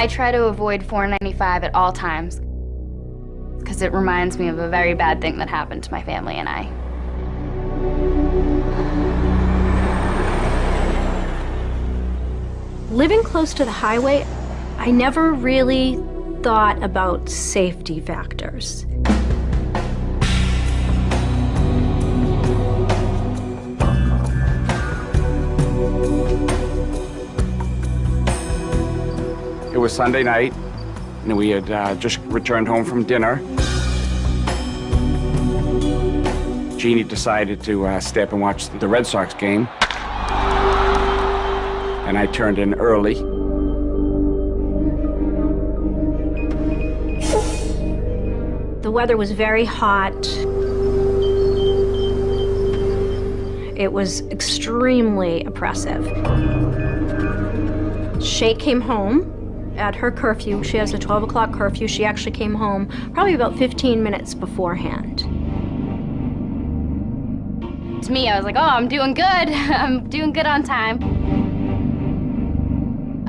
I try to avoid 495 at all times because it reminds me of a very bad thing that happened to my family and I. Living close to the highway, I never really thought about safety factors. It was Sunday night, and we had just returned home from dinner. Jeannie decided to stay up and watch the Red Sox game, and I turned in early. The weather was very hot. It was extremely oppressive. Shay came home at her curfew. She has a 12 o'clock curfew. She actually came home probably about 15 minutes beforehand. To me, I was like, oh, I'm doing good. I'm doing good on time.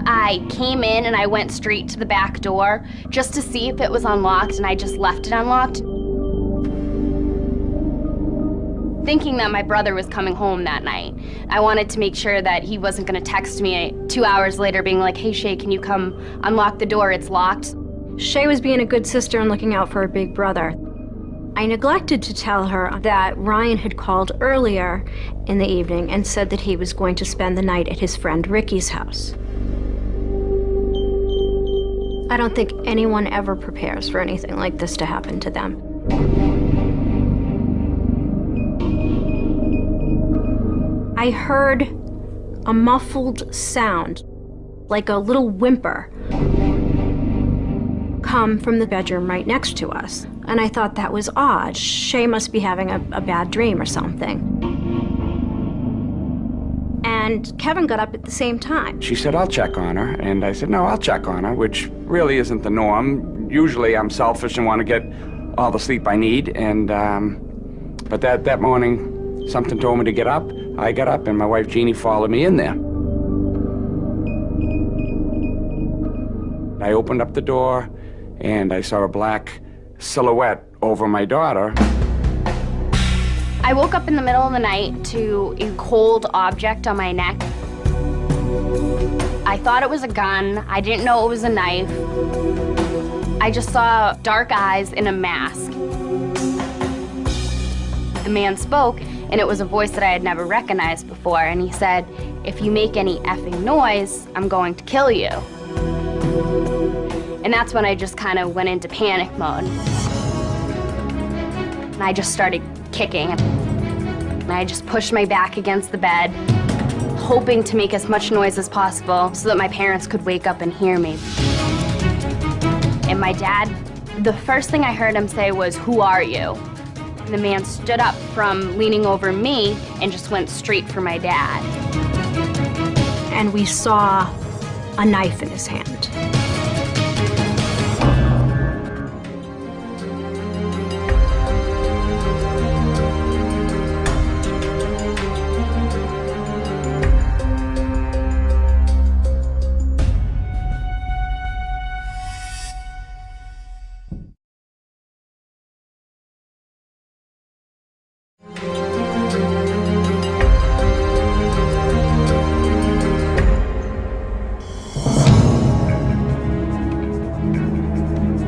I came in and I went straight to the back door just to see if it was unlocked, and I just left it unlocked, thinking that my brother was coming home that night. I wanted to make sure that he wasn't going to text me 2 hours later being like, hey, Shay, can you come unlock the door? It's locked. Shay was being a good sister and looking out for her big brother. I neglected to tell her that Ryan had called earlier in the evening and said that he was going to spend the night at his friend Ricky's house. I don't think anyone ever prepares for anything like this to happen to them. I heard a muffled sound, like a little whimper, come from the bedroom right next to us. And I thought that was odd. Shay must be having a bad dream or something. And Kevin got up at the same time. She said, I'll check on her. And I said, no, I'll check on her, which really isn't the norm. Usually I'm selfish and want to get all the sleep I need. And but that morning, something told me to get up. I got up, and my wife Jeannie followed me in there. I opened up the door, and I saw a black silhouette over my daughter. I woke up in the middle of the night to a cold object on my neck. I thought it was a gun. I didn't know it was a knife. I just saw dark eyes in a mask. The man spoke, and it was a voice that I had never recognized before, and he said, if you make any effing noise, I'm going to kill you. And that's when I just kind of went into panic mode. And I just started kicking. And I just pushed my back against the bed, hoping to make as much noise as possible so that my parents could wake up and hear me. And my dad, the first thing I heard him say was, who are you? And the man stood up from leaning over me and just went straight for my dad. And we saw a knife in his hand.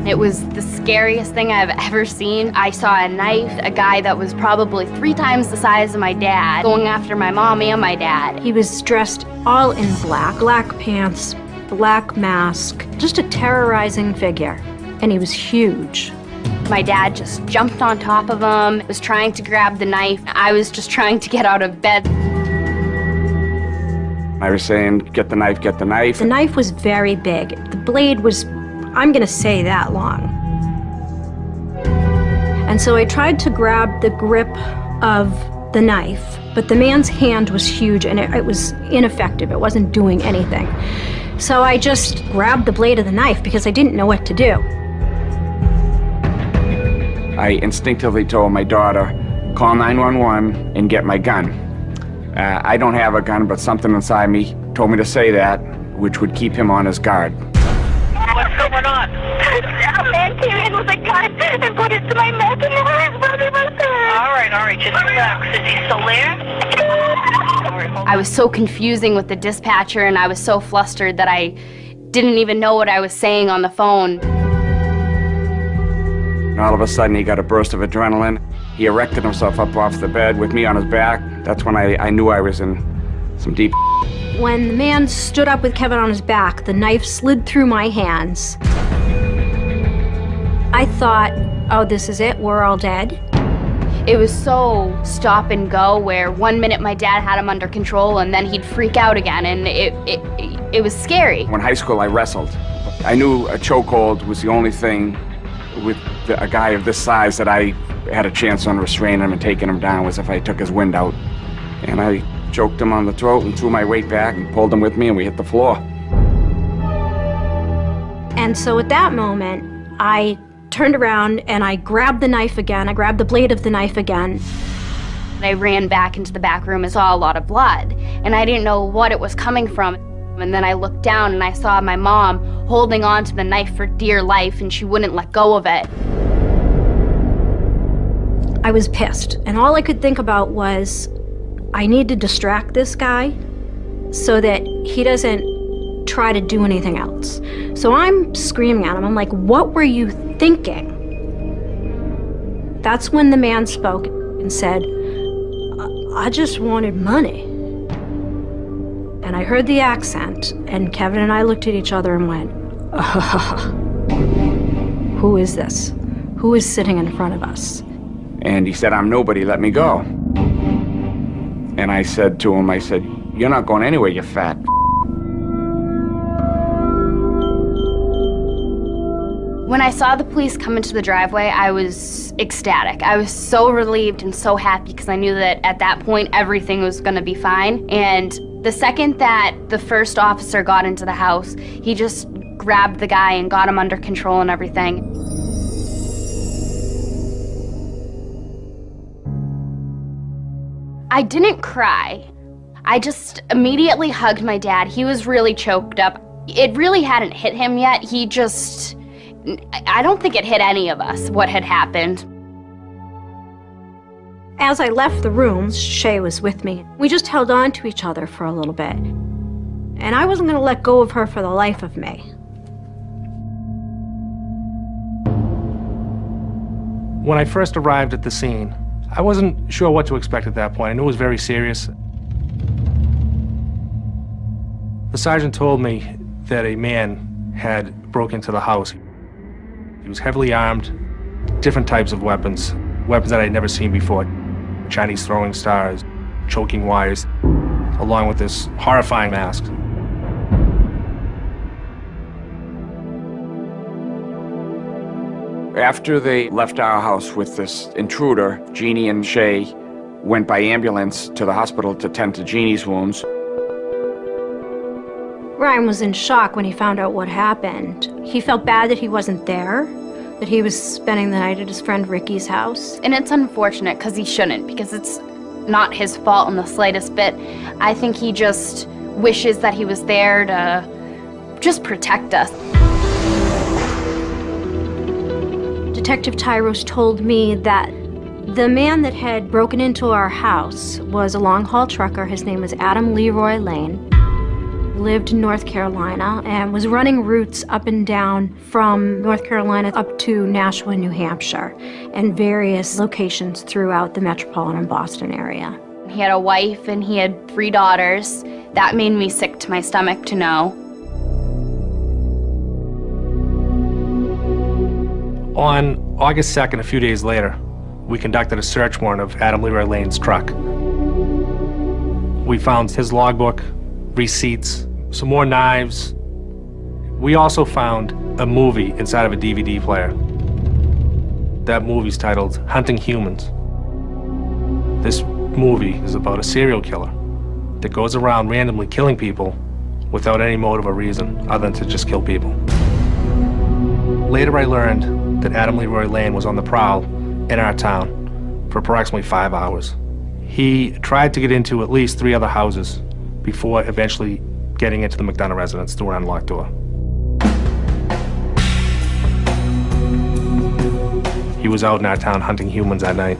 It was the scariest thing I've ever seen. I saw a knife, a guy that was probably 3 times the size of my dad, going after my mom and my dad. He was dressed all in black, black pants, black mask, just a terrorizing figure. And he was huge. My dad just jumped on top of him, was trying to grab the knife. I was just trying to get out of bed. I was saying, get the knife, get the knife. The knife was very big. The blade was, I'm gonna say, that long. And so I tried to grab the grip of the knife, but the man's hand was huge and it was ineffective. It wasn't doing anything. So I just grabbed the blade of the knife because I didn't know what to do. I instinctively told my daughter, call 911 and get my gun. I don't have a gun, but something inside me told me to say that, which would keep him on his guard. man came in with a gun and put it to my neck, and Harrisburg was there. All right, just relax. Is he still there? I was so confusing with the dispatcher, and I was so flustered that I didn't even know what I was saying on the phone. And all of a sudden, he got a burst of adrenaline. He erected himself up off the bed with me on his back. That's when I knew I was in some deep. When the man stood up with Kevin on his back, the knife slid through my hands. I thought, oh, this is it, we're all dead. It was so stop and go, where 1 minute my dad had him under control and then he'd freak out again, and it was scary. When high school, I wrestled. I knew a chokehold was the only thing with a guy of this size that I had a chance on restraining him and taking him down, was if I took his wind out. And I choked him on the throat and threw my weight back and pulled him with me, and we hit the floor. And so at that moment, I turned around and I grabbed the knife again. I grabbed the blade of the knife again. I ran back into the back room and saw a lot of blood, and I didn't know what it was coming from. And then I looked down and I saw my mom holding on to the knife for dear life, and she wouldn't let go of it. I was pissed, and all I could think about was, I need to distract this guy so that he doesn't try to do anything else. So I'm screaming at him. I'm like, what were you thinking? That's when the man spoke and said, I just wanted money. And I heard the accent, and Kevin and I looked at each other and went, who is this? Who is sitting in front of us? And he said, I'm nobody, let me go. And I said to him, you're not going anywhere, you fat. When I saw the police come into the driveway, I was ecstatic. I was so relieved and so happy, because I knew that at that point everything was going to be fine. And the second that the first officer got into the house, he just grabbed the guy and got him under control and everything. I didn't cry. I just immediately hugged my dad. He was really choked up. It really hadn't hit him yet. I don't think it hit any of us, what had happened. As I left the room, Shay was with me. We just held on to each other for a little bit. And I wasn't going to let go of her for the life of me. When I first arrived at the scene, I wasn't sure what to expect at that point. I knew it was very serious. The sergeant told me that a man had broken into the house. He was heavily armed, different types of weapons that I'd never seen before. Chinese throwing stars, choking wires, along with this horrifying mask. After they left our house with this intruder, Jeannie and Shay went by ambulance to the hospital to tend to Jeannie's wounds. Ryan was in shock when he found out what happened. He felt bad that he wasn't there, that he was spending the night at his friend Ricky's house. And it's unfortunate, because he shouldn't, because it's not his fault in the slightest bit. I think he just wishes that he was there to just protect us. Detective Tyros told me that the man that had broken into our house was a long-haul trucker. His name was Adam Leroy Lane. Lived in North Carolina and was running routes up and down from North Carolina up to Nashua, New Hampshire, and various locations throughout the metropolitan Boston area. He had a wife and he had 3 daughters. That made me sick to my stomach to know. On August 2nd, a few days later, we conducted a search warrant of Adam Leroy Lane's truck. We found his logbook, receipts, some more knives. We also found a movie inside of a DVD player. That movie's titled Hunting Humans. This movie is about a serial killer that goes around randomly killing people without any motive or reason other than to just kill people. Later I learned that Adam Leroy Lane was on the prowl in our town for approximately 5 hours. He tried to get into at least 3 other houses before eventually getting into the McDonough residence through an unlocked door. he was out in our town hunting humans at night.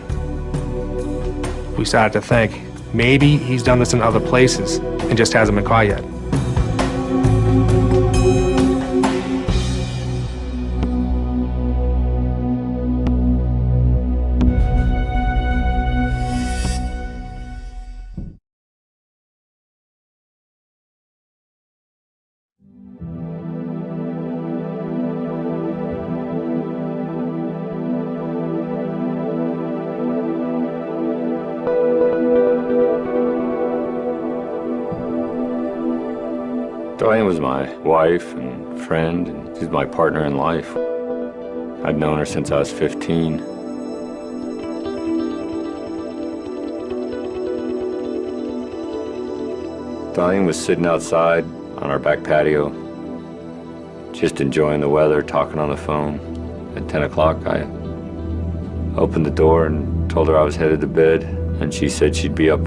We started to think, maybe he's done this in other places and just hasn't been caught yet. Darlene was my wife and friend, and she's my partner in life. I'd known her since I was 15. Darlene was sitting outside on our back patio, just enjoying the weather, talking on the phone. At 10 o'clock, I opened the door and told her I was headed to bed, and she said she'd be up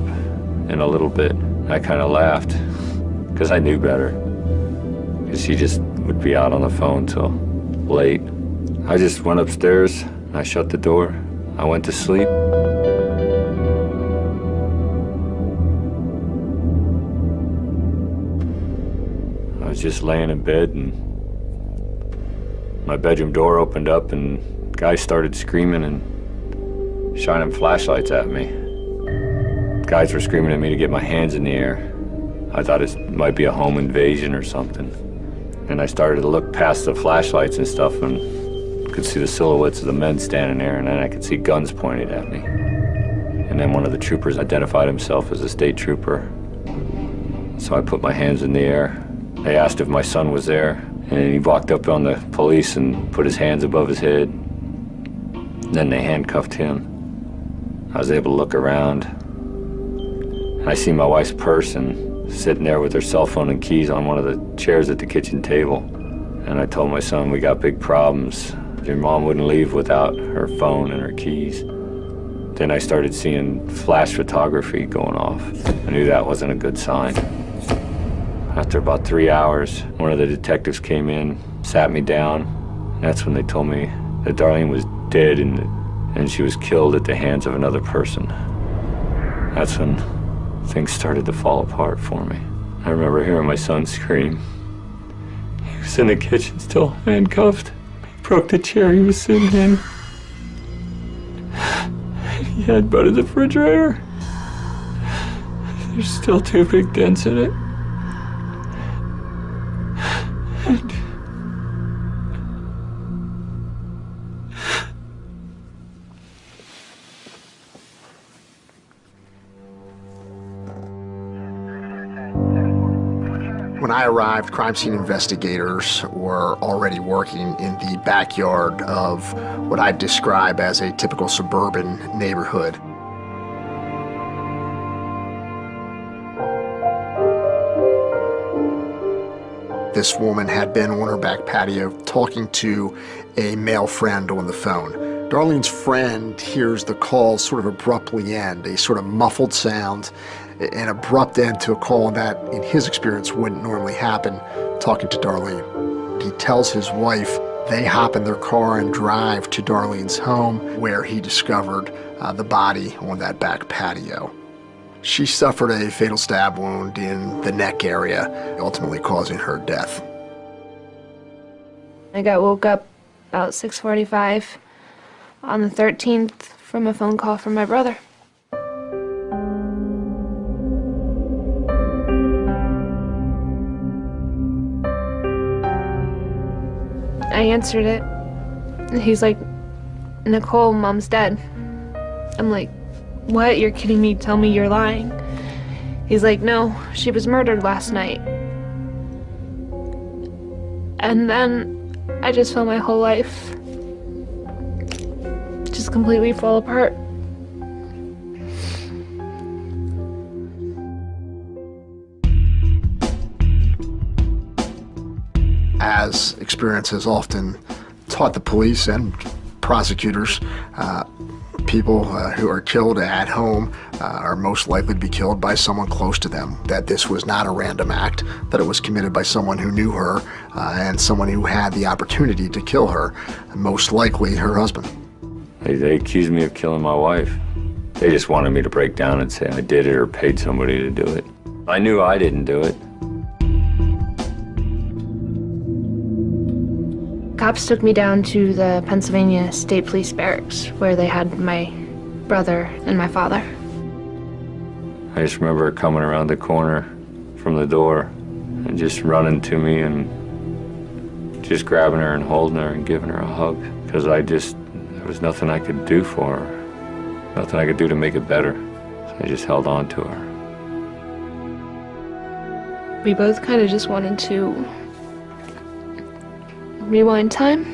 in a little bit. I kind of laughed, because I knew better. Because she just would be out on the phone till late. I just went upstairs, and I shut the door. I went to sleep. I was just laying in bed, and my bedroom door opened up, and guys started screaming and shining flashlights at me. Guys were screaming at me to get my hands in the air. I thought it might be a home invasion or something. And I started to look past the flashlights and stuff and could see the silhouettes of the men standing there, and then I could see guns pointed at me. And then one of the troopers identified himself as a state trooper. So I put my hands in the air. They asked if my son was there, and he walked up on the police and put his hands above his head. And then they handcuffed him. I was able to look around. I see my wife's purse and sitting there with her cell phone and keys on one of the chairs at the kitchen table. And I told my son, we got big problems. Your mom wouldn't leave without her phone and her keys. Then I started seeing flash photography going off. I knew that wasn't a good sign. After about 3 hours, one of the detectives came in, sat me down. And that's when they told me that Darlene was dead and she was killed at the hands of another person. That's when things started to fall apart for me. I remember hearing my son scream. He was in the kitchen, still handcuffed. He broke the chair he was sitting in. He had butted the refrigerator. There's still 2 big dents in it. When I arrived, crime scene investigators were already working in the backyard of what I'd describe as a typical suburban neighborhood. This woman had been on her back patio talking to a male friend on the phone. Darlene's friend hears the call sort of abruptly end, a sort of muffled sound, an abrupt end to a call that, in his experience, wouldn't normally happen, talking to Darlene. He tells his wife they hop in their car and drive to Darlene's home, where he discovered the body on that back patio. She suffered a fatal stab wound in the neck area, ultimately causing her death. I got woke up about 6:45 on the 13th from a phone call from my brother. I answered it, and he's like, "Nicole, Mom's dead." I'm like, "What? You're kidding me? Tell me you're lying." He's like, "No, she was murdered last night." And then I just felt my whole life just completely fall apart. As experience has often taught the police and prosecutors, people who are killed at home are most likely to be killed by someone close to them, that this was not a random act, that it was committed by someone who knew her and someone who had the opportunity to kill her, most likely her husband. They accused me of killing my wife. They just wanted me to break down and say I did it or paid somebody to do it. I knew I didn't do it. Cops took me down to the Pennsylvania State Police barracks where they had my brother and my father. I just remember her coming around the corner from the door and just running to me and just grabbing her and holding her and giving her a hug. Because there was nothing I could do for her. Nothing I could do to make it better. So I just held on to her. We both kind of just wanted to rewind time.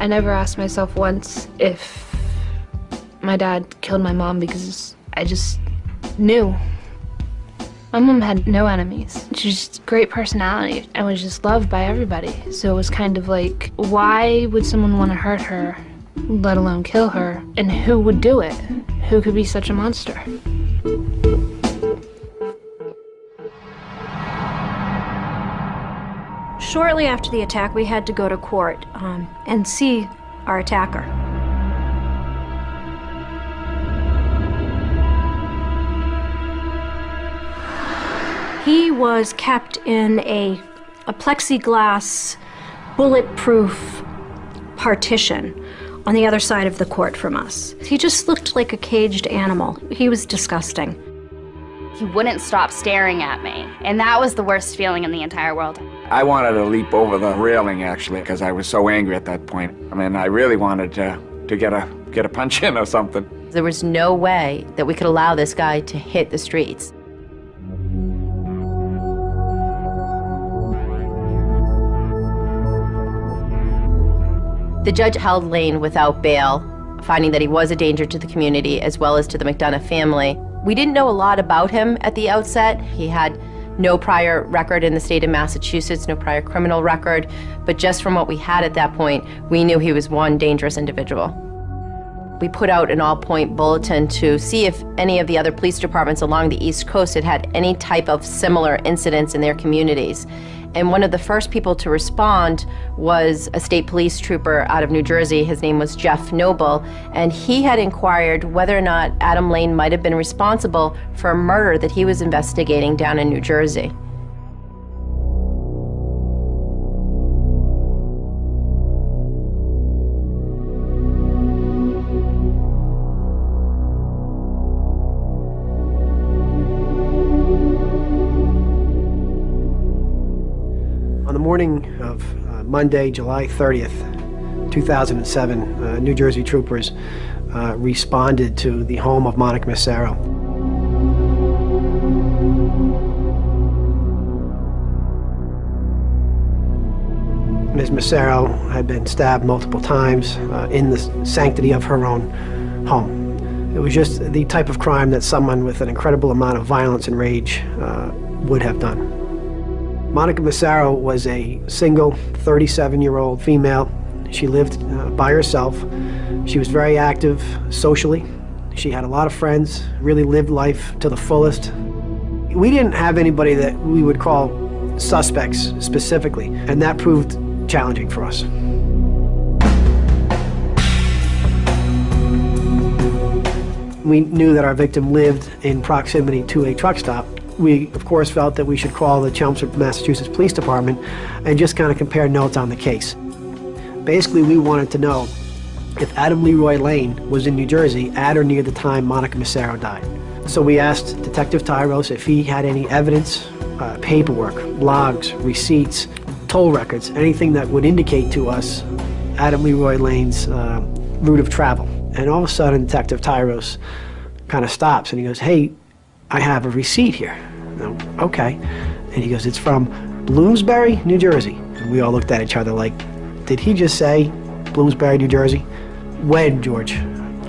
I never asked myself once if my dad killed my mom because I just knew. My mom had no enemies. She was just a great personality and was just loved by everybody. So it was kind of like, why would someone want to hurt her, let alone kill her? And who would do it? Who could be such a monster? Shortly after the attack, we had to go to court and see our attacker. He was kept in a plexiglass, bulletproof partition on the other side of the court from us. He just looked like a caged animal. He was disgusting. He wouldn't stop staring at me, and that was the worst feeling in the entire world. I wanted to leap over the railing, actually, because I was so angry at that point. I mean, I really wanted to get a punch in or something. There was no way that we could allow this guy to hit the streets. The judge held Lane without bail, finding that he was a danger to the community as well as to the McDonough family. We didn't know a lot about him at the outset. He had no prior record in the state of Massachusetts, no prior criminal record, but just from what we had at that point, we knew he was one dangerous individual. We put out an all-point bulletin to see if any of the other police departments along the East Coast had had any type of similar incidents in their communities. And one of the first people to respond was a state police trooper out of New Jersey. His name was Jeff Noble, and he had inquired whether or not Adam Lane might have been responsible for a murder that he was investigating down in New Jersey. On the morning of Monday, July 30th, 2007, New Jersey troopers responded to the home of Monica Massaro. Ms. Massaro had been stabbed multiple times in the sanctity of her own home. It was just the type of crime that someone with an incredible amount of violence and rage would have done. Monica Massaro was a single 37-year-old female. She lived by herself. She was very active socially. She had a lot of friends, really lived life to the fullest. We didn't have anybody that we would call suspects specifically, and that proved challenging for us. We knew that our victim lived in proximity to a truck stop. We, of course, felt that we should call the Chelmsford, Massachusetts Police Department and just kind of compare notes on the case. Basically, we wanted to know if Adam Leroy Lane was in New Jersey at or near the time Monica Massaro died. So we asked Detective Tyros if he had any evidence, paperwork, logs, receipts, toll records, anything that would indicate to us Adam Leroy Lane's route of travel. And all of a sudden, Detective Tyros kind of stops and he goes, "Hey, I have a receipt here." Okay. And he goes, "It's from Bloomsbury, New Jersey." And we all looked at each other like, did he just say Bloomsbury, New Jersey? When, George?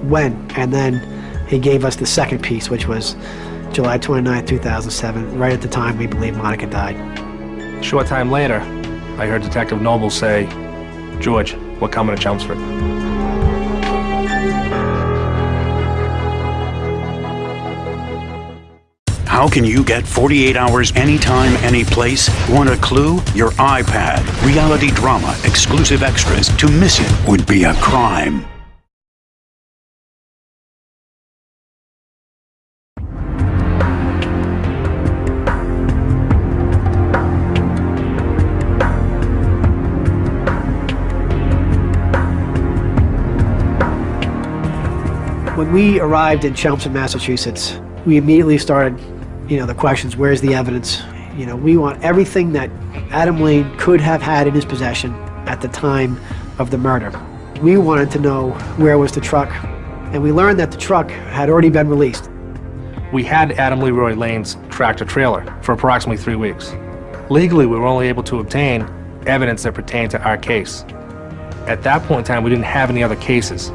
When? And then he gave us the second piece, which was July 29, 2007, right at the time we believe Monica died. A short time later, I heard Detective Noble say, "George, we're coming to Chelmsford." How can you get 48 hours anytime, any place? Want a clue? Your iPad. Reality drama, exclusive extras. To miss it would be a crime. When we arrived in Chelmsford, Massachusetts, we immediately started, the questions, where's the evidence? We want everything that Adam Lane could have had in his possession at the time of the murder. We wanted to know where was the truck, and we learned that the truck had already been released. We had Adam Leroy Lane's tractor trailer for approximately 3 weeks. Legally, we were only able to obtain evidence that pertained to our case. At that point in time, we didn't have any other cases.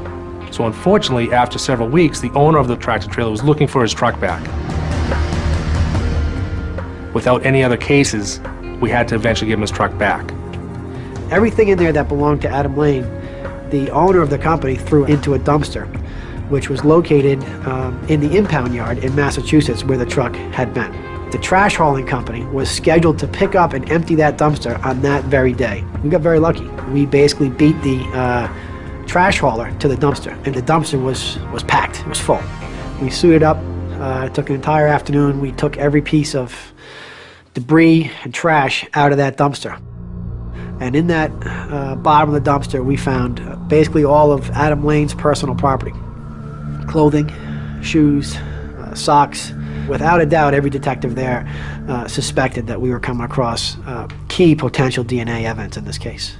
So unfortunately, after several weeks, the owner of the tractor trailer was looking for his truck back. Without any other cases, we had to eventually give him his truck back. Everything in there that belonged to Adam Lane, the owner of the company threw into a dumpster, which was located in the impound yard in Massachusetts where the truck had been. The trash hauling company was scheduled to pick up and empty that dumpster on that very day. We got very lucky. We basically beat the trash hauler to the dumpster, and the dumpster was packed, it was full. We suited up, took an entire afternoon. We took every piece of debris and trash out of that dumpster. And in that bottom of the dumpster, we found basically all of Adam Lane's personal property. Clothing, shoes, socks. Without a doubt, every detective there suspected that we were coming across key potential DNA evidence in this case.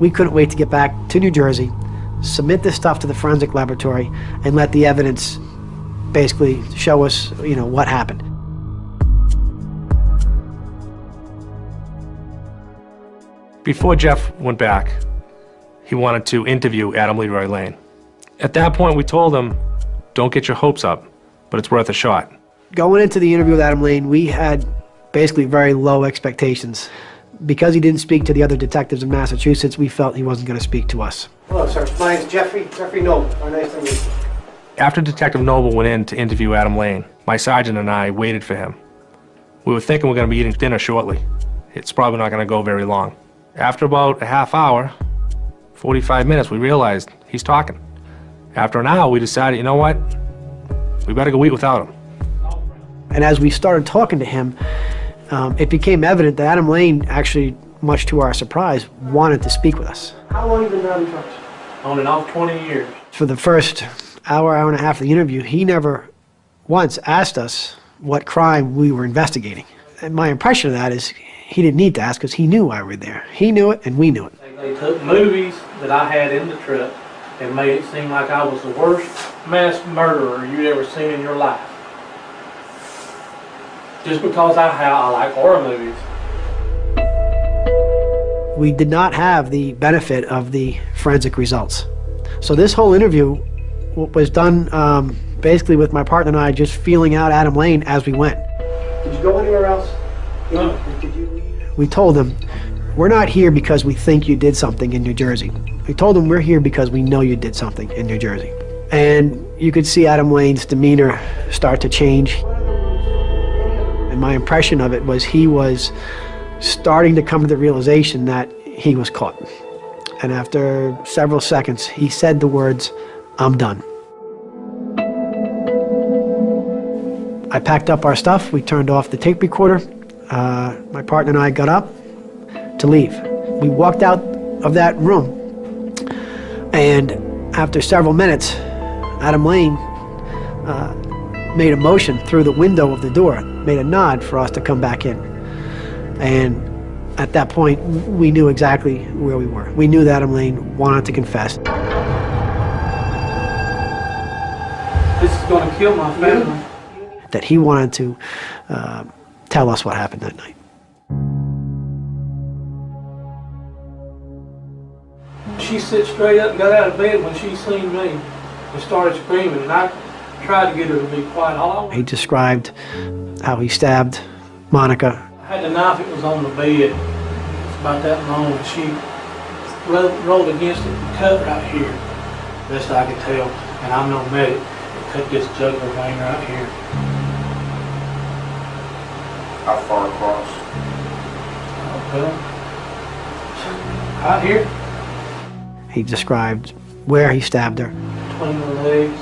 We couldn't wait to get back to New Jersey, submit this stuff to the forensic laboratory, and let the evidence basically show us, what happened. Before Jeff went back, he wanted to interview Adam Leroy Lane. At that point, we told him, don't get your hopes up, but it's worth a shot. Going into the interview with Adam Lane, we had basically very low expectations. Because he didn't speak to the other detectives in Massachusetts, we felt he wasn't going to speak to us. Hello, sir. My name's Jeffrey Noble. Nice to meet you. After Detective Noble went in to interview Adam Lane, my sergeant and I waited for him. We were thinking we're going to be eating dinner shortly. It's probably not going to go very long. After about a half hour, 45 minutes, we realized he's talking. After an hour, we decided, you know what? We better go eat without him. And as we started talking to him, it became evident that Adam Lane actually, much to our surprise, wanted to speak with us. How long have you been driving trucks? On and off 20 years. For the first hour and a half of the interview, he never once asked us what crime we were investigating. And my impression of that is he didn't need to ask because he knew why we were there. He knew it and we knew it. They took movies that I had in the truck and made it seem like I was the worst mass murderer you'd ever seen in your life. Just because I like horror movies. We did not have the benefit of the forensic results. So this whole interview was done basically with my partner and I just feeling out Adam Lane as we went. Did you go anywhere else? No. We told him, we're not here because we think you did something in New Jersey. We told him we're here because we know you did something in New Jersey. And you could see Adam Lane's demeanor start to change. And my impression of it was he was starting to come to the realization that he was caught. And after several seconds, he said the words, "I'm done." I packed up our stuff. We turned off the tape recorder. My partner and I got up to leave. We walked out of that room, and after several minutes, Adam Lane made a motion through the window of the door, made a nod for us to come back in. And at that point, we knew exactly where we were. We knew that Adam Lane wanted to confess. This is going to kill my family. That he wanted to tell us what happened that night. She sat straight up and got out of bed when she seen me and started screaming, and I tried to get her to be quiet. He described how he stabbed Monica. I had the knife, it was on the bed. It's about that long, and she rolled against it and cut right here, best I could tell. And I'm no medic. It cut this jugular vein right here. How far across? Out here. He described where he stabbed her. Between the legs,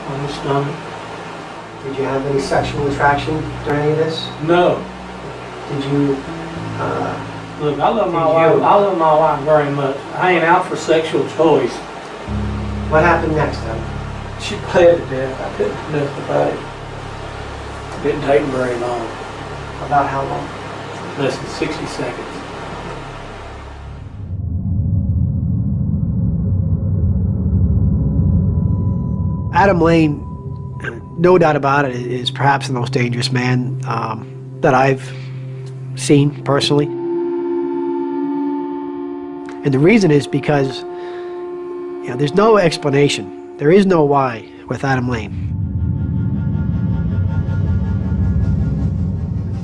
on the stomach. Did you have any sexual attraction during any of this? No. Did you, Look, I love my wife. I love my wife very much. I ain't out for sexual choice. what happened next then? She bled to death. I couldn't do nothing about it. It didn't take very long. About how long? Less than 60 seconds. Adam Lane, no doubt about it, is perhaps the most dangerous man that I've seen personally. And the reason is because there's no explanation. There is no why with Adam Lane.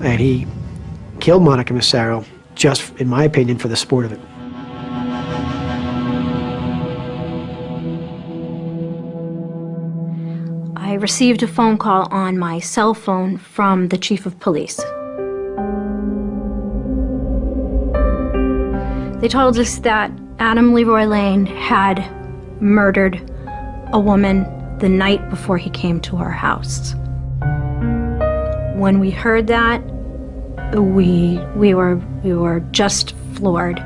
And he killed Monica Massaro just, in my opinion, for the sport of it. I received a phone call on my cell phone from the chief of police. They told us that Adam Leroy Lane had murdered a woman the night before he came to our house. When we heard that, we were just floored.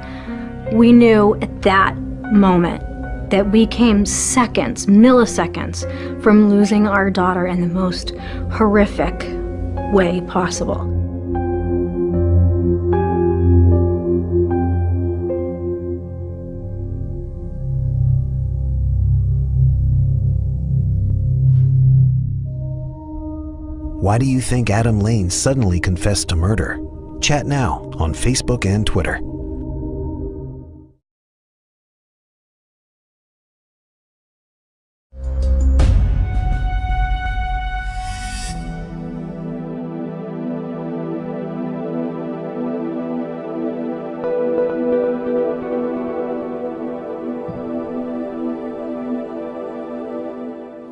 We knew at that moment that we came seconds, milliseconds, from losing our daughter in the most horrific way possible. Why do you think Adam Lane suddenly confessed to murder? Chat now on Facebook and Twitter.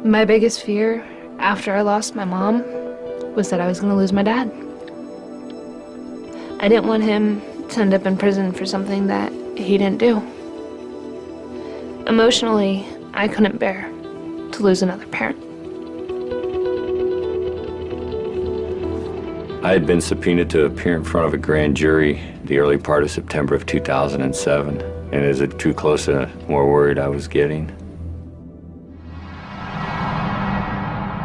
My biggest fear after I lost my mom was that I was going to lose my dad. I didn't want him to end up in prison for something that he didn't do. Emotionally, I couldn't bear to lose another parent. I had been subpoenaed to appear in front of a grand jury the early part of September of 2007, and as it drew closer, the more worried I was getting.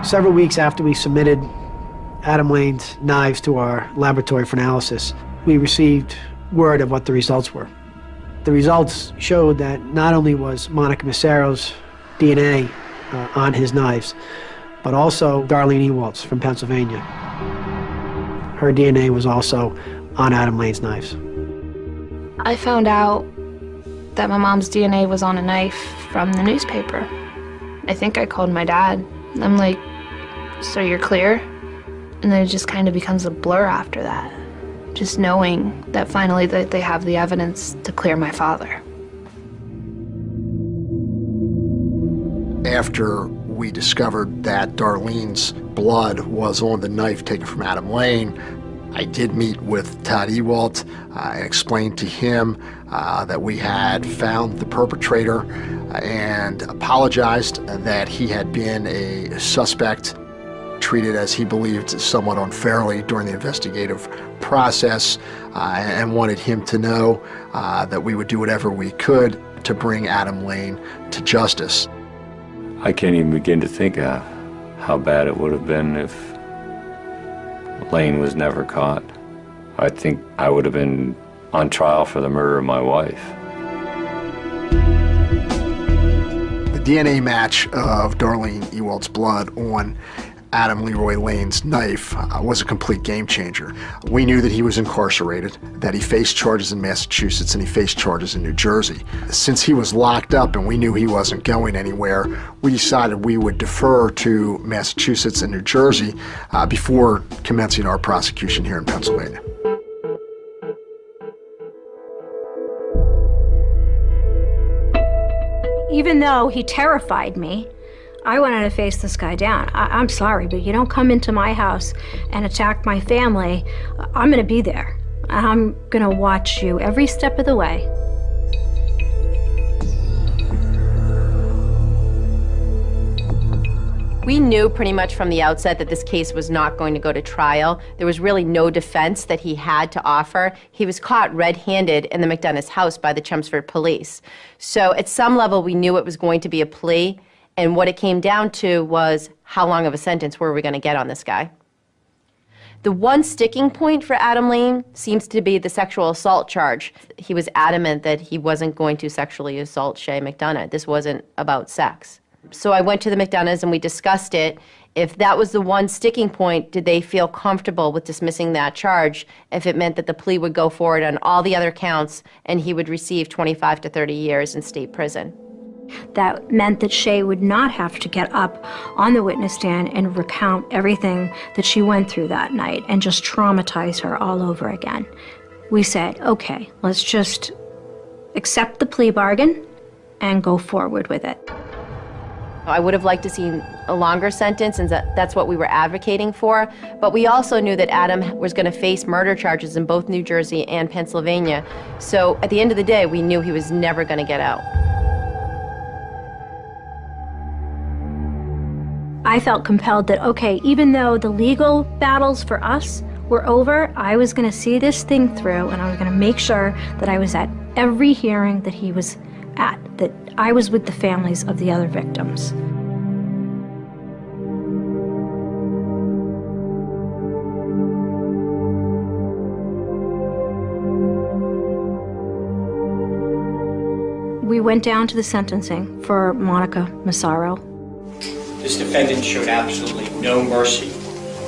Several weeks after we submitted Adam Lane's knives to our laboratory for analysis, we received word of what the results were. The results showed that not only was Monica Massaro's DNA on his knives, but also Darlene Ewalt's from Pennsylvania. Her DNA was also on Adam Lane's knives. I found out that my mom's DNA was on a knife from the newspaper. I think I called my dad. I'm like, so you're clear? And then it just kind of becomes a blur after that. Just knowing that finally that they have the evidence to clear my father. After we discovered that Darlene's blood was on the knife taken from Adam Lane, I did meet with Todd Ewalt and explained to him that we had found the perpetrator and apologized that he had been a suspect, treated as he believed somewhat unfairly during the investigative process, and wanted him to know that we would do whatever we could to bring Adam Lane to justice. I can't even begin to think of how bad it would have been if Lane was never caught. I think I would have been on trial for the murder of my wife. The DNA match of Darlene Ewalt's blood on Adam Leroy Lane's knife was a complete game changer. We knew that he was incarcerated, that he faced charges in Massachusetts and he faced charges in New Jersey. Since he was locked up and we knew he wasn't going anywhere, we decided we would defer to Massachusetts and New Jersey before commencing our prosecution here in Pennsylvania. Even though he terrified me, I wanted to face this guy down. I'm sorry, but you don't come into my house and attack my family. I'm gonna be there. I'm gonna watch you every step of the way. We knew pretty much from the outset that this case was not going to go to trial. There was really no defense that he had to offer. He was caught red-handed in the McDonough's house by the Chelmsford Police. So at some level, we knew it was going to be a plea, and what it came down to was how long of a sentence were we going to get on this guy. The one sticking point for Adam Lane seems to be the sexual assault charge. He was adamant that he wasn't going to sexually assault Shay McDonough. This wasn't about sex. So I went to the McDonoughs and we discussed it. If that was the one sticking point, did they feel comfortable with dismissing that charge if it meant that the plea would go forward on all the other counts and he would receive 25 to 30 years in state prison? That meant that Shay would not have to get up on the witness stand and recount everything that she went through that night and just traumatize her all over again. We said, okay, let's just accept the plea bargain and go forward with it. I would have liked to see a longer sentence, and that's what we were advocating for. But we also knew that Adam was going to face murder charges in both New Jersey and Pennsylvania. So at the end of the day, we knew he was never going to get out. I felt compelled that, okay, even though the legal battles for us were over, I was going to see this thing through, and I was going to make sure that I was at every hearing that he was at, that I was with the families of the other victims. We went down to the sentencing for Monica Massaro. This defendant showed absolutely no mercy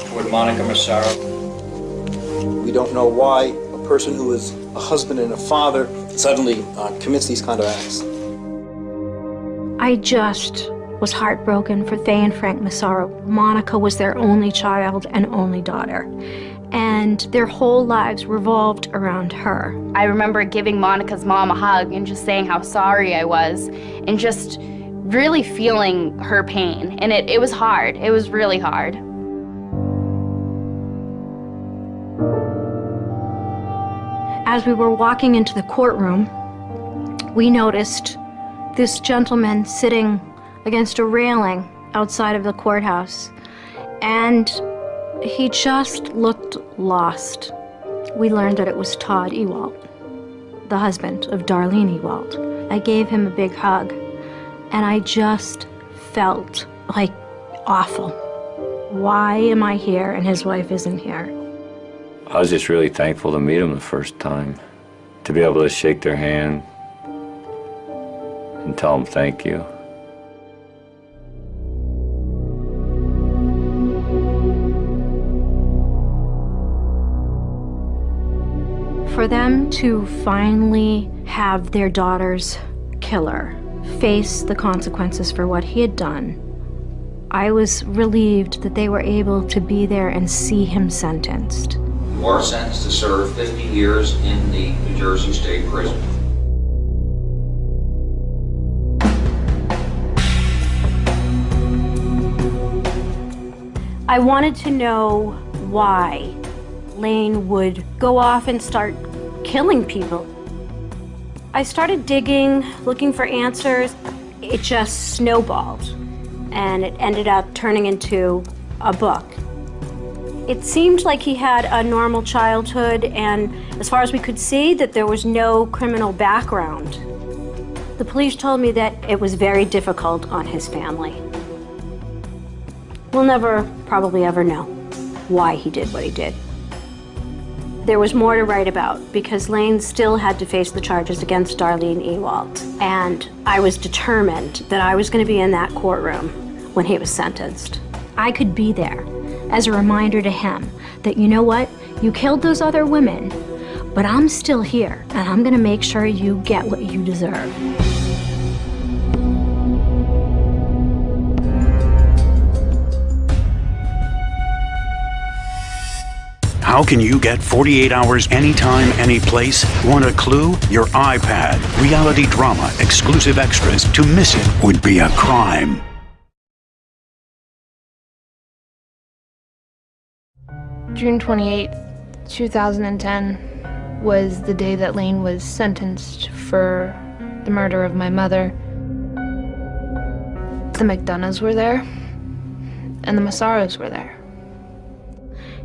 toward Monica Massaro. We don't know why a person who is a husband and a father suddenly commits these kind of acts. I just was heartbroken for Faye and Frank Massaro. Monica was their only child and only daughter, and their whole lives revolved around her. I remember giving Monica's mom a hug and just saying how sorry I was and just really feeling her pain. And it was hard. It was really hard. As we were walking into the courtroom, we noticed this gentleman sitting against a railing outside of the courthouse, and he just looked lost. We learned that it was Todd Ewalt, the husband of Darlene Ewalt. I gave him a big hug, and I just felt like awful. Why am I here and his wife isn't here? I was just really thankful to meet them the first time, to be able to shake their hand and tell them thank you. For them to finally have their daughter's killer face the consequences for what he had done, I was relieved that they were able to be there and see him sentenced. You are sentenced to serve 50 years in the New Jersey State Prison. I wanted to know why Lane would go off and start killing people. I started digging, looking for answers. It just snowballed, and it ended up turning into a book. It seemed like he had a normal childhood, and as far as we could see, that there was no criminal background. The police told me that it was very difficult on his family. We'll never, probably ever know why he did what he did. There was more to write about because Lane still had to face the charges against Darlene Ewalt, and I was determined that I was going to be in that courtroom when he was sentenced. I could be there as a reminder to him that, you know what, you killed those other women, but I'm still here, and I'm going to make sure you get what you deserve. How can you get 48 hours anytime, any place? Want a clue? Your iPad. Reality drama, exclusive extras. To miss it would be a crime. June 28th, 2010 was the day that Lane was sentenced for the murder of my mother. The McDonoughs were there, and the Massaros were there.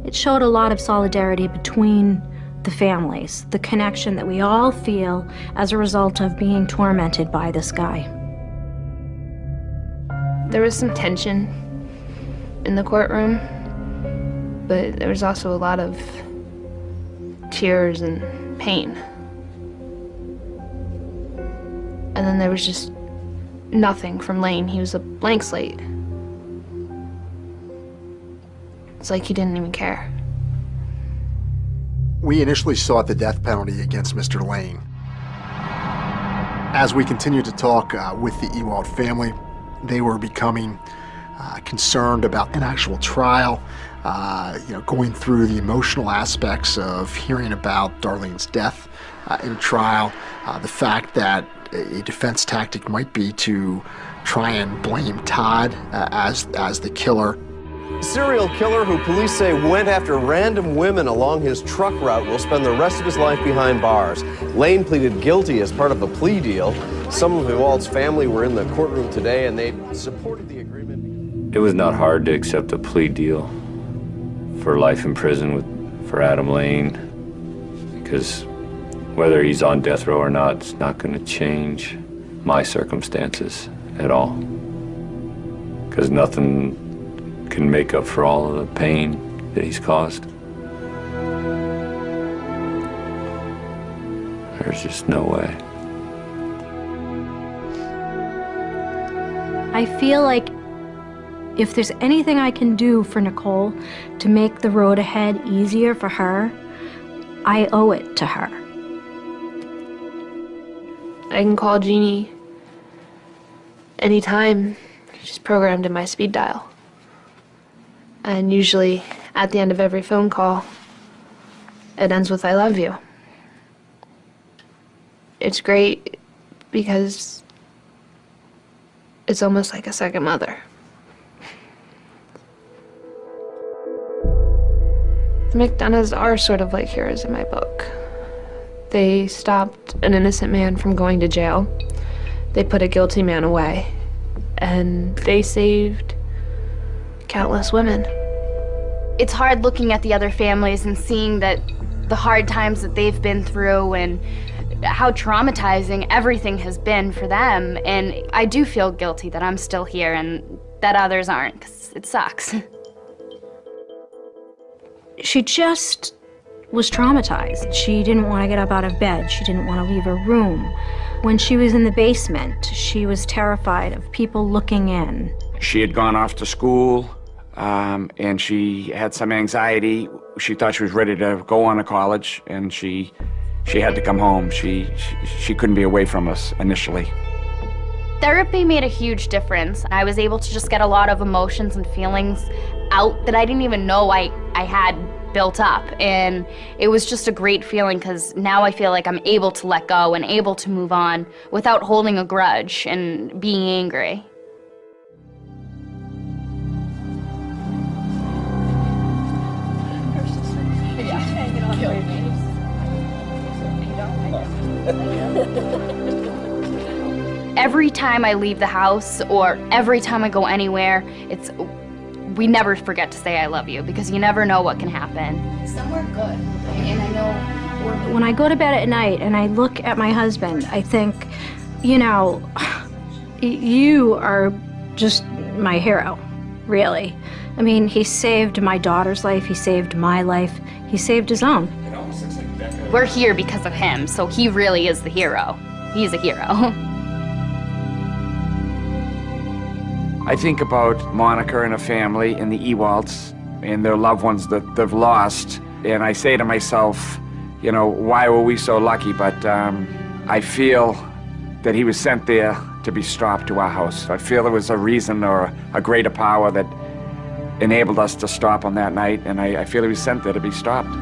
It showed a lot of solidarity between the families, the connection that we all feel as a result of being tormented by this guy. There was some tension in the courtroom, but there was also a lot of tears and pain. And then there was just nothing from Lane. He was a blank slate. It's like he didn't even care. We initially sought the death penalty against Mr. Lane. As we continued to talk with the Ewalt family, they were becoming concerned about an actual trial, going through the emotional aspects of hearing about Darlene's death in a trial, the fact that a defense tactic might be to try and blame Todd as the killer. Serial killer who police say went after random women along his truck route will spend the rest of his life behind bars. Lane pleaded guilty as part of the plea deal. Some of Ewalt's family were in the courtroom today and they supported the agreement. It was not hard to accept a plea deal for life in prison for Adam Lane, because whether he's on death row or not, it's not going to change my circumstances at all, because nothing can make up for all of the pain that he's caused. There's just no way. I feel like if there's anything I can do for Nicole to make the road ahead easier for her, I owe it to her. I can call Jeannie anytime. She's programmed in my speed dial. And usually, at the end of every phone call, it ends with, "I love you." It's great because it's almost like a second mother. The McDonoughs are sort of like heroes in my book. They stopped an innocent man from going to jail. They put a guilty man away. And they saved countless women. It's hard looking at the other families and seeing that the hard times that they've been through and how traumatizing everything has been for them. And I do feel guilty that I'm still here and that others aren't, because it sucks. She just was traumatized. She didn't want to get up out of bed. She didn't want to leave her room. When she was in the basement, she was terrified of people looking in. She had gone off to school, and she had some anxiety. She thought she was ready to go on to college, and she had to come home. She couldn't be away from us initially. Therapy made a huge difference. I was able to just get a lot of emotions and feelings out that I didn't even know I had built up. And it was just a great feeling because now I feel like I'm able to let go and able to move on without holding a grudge and being angry. Every time I leave the house or every time I go anywhere, we never forget to say I love you because you never know what can happen. Somewhere good, and I know. When I go to bed at night and I look at my husband, I think, you are just my hero, really. I mean, he saved my daughter's life, he saved my life, he saved his own. We're here because of him, so he really is the hero. He's a hero. I think about Monica and her family and the Ewalts and their loved ones that they've lost, and I say to myself, why were we so lucky? But I feel that he was sent there to be stopped to our house. I feel there was a reason or a greater power that enabled us to stop on that night, and I feel he was sent there to be stopped.